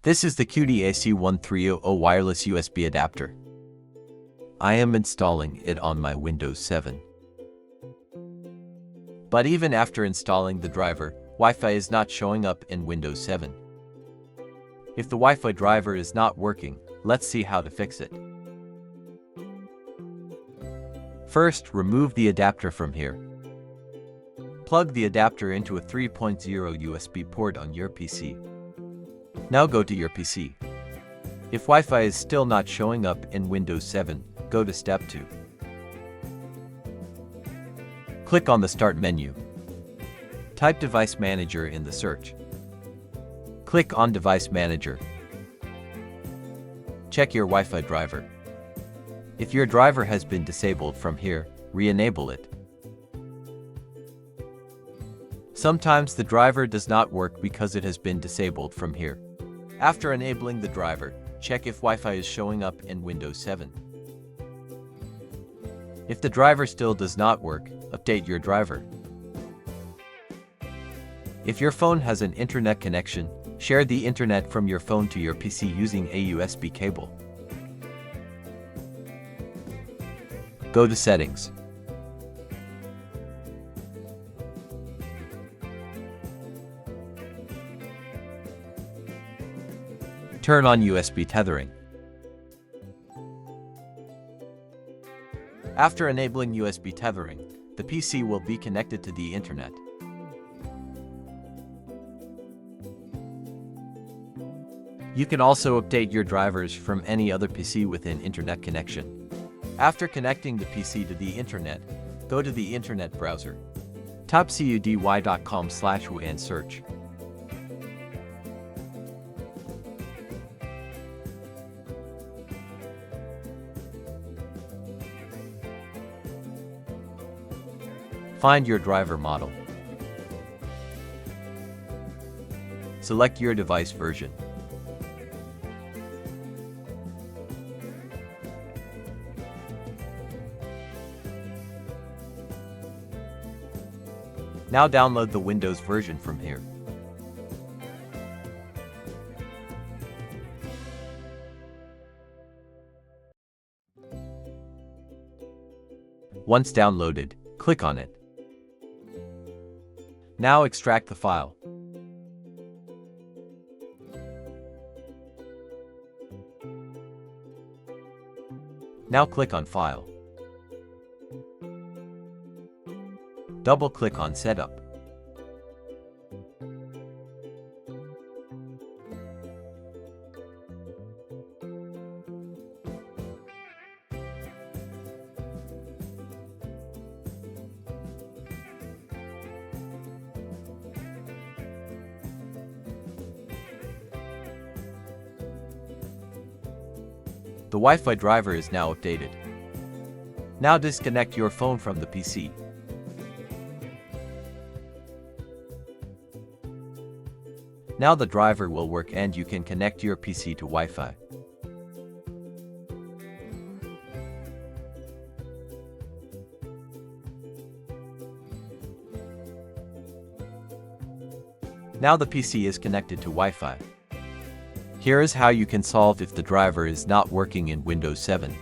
This is the Cudy WU1400 wireless USB adapter. I am installing it on my Windows 7. But even after installing the driver, Wi-Fi is not showing up in Windows 7. If the Wi-Fi driver is not working, let's see how to fix it. First, remove the adapter from here. Plug the adapter into a 3.0 USB port on your PC. Now go to your PC. If Wi-Fi is still not showing up in Windows 7, go to Step 2. Click on the Start menu. Type Device Manager in the search. Click on Device Manager. Check your Wi-Fi driver. If your driver has been disabled from here, re-enable it. Sometimes the driver does not work because it has been disabled from here. After enabling the driver, check if Wi-Fi is showing up in Windows 7. If the driver still does not work, update your driver. If your phone has an internet connection, share the internet from your phone to your PC using a USB cable. Go to Settings. Turn on USB tethering. After enabling USB tethering, the PC will be connected to the internet. You can also update your drivers from any other PC with an internet connection. After connecting the PC to the internet, go to the internet browser. Type cudy.com/wu and search. Find your driver model. Select your device version. Now download the Windows version from here. Once downloaded, click on it. Now extract the file. Now click on File. Double-click on Setup. The Wi-Fi driver is now updated. Now disconnect your phone from the PC. Now the driver will work and you can connect your PC to Wi-Fi. Now the PC is connected to Wi-Fi. Here is how you can solve if the driver is not working in Windows 7.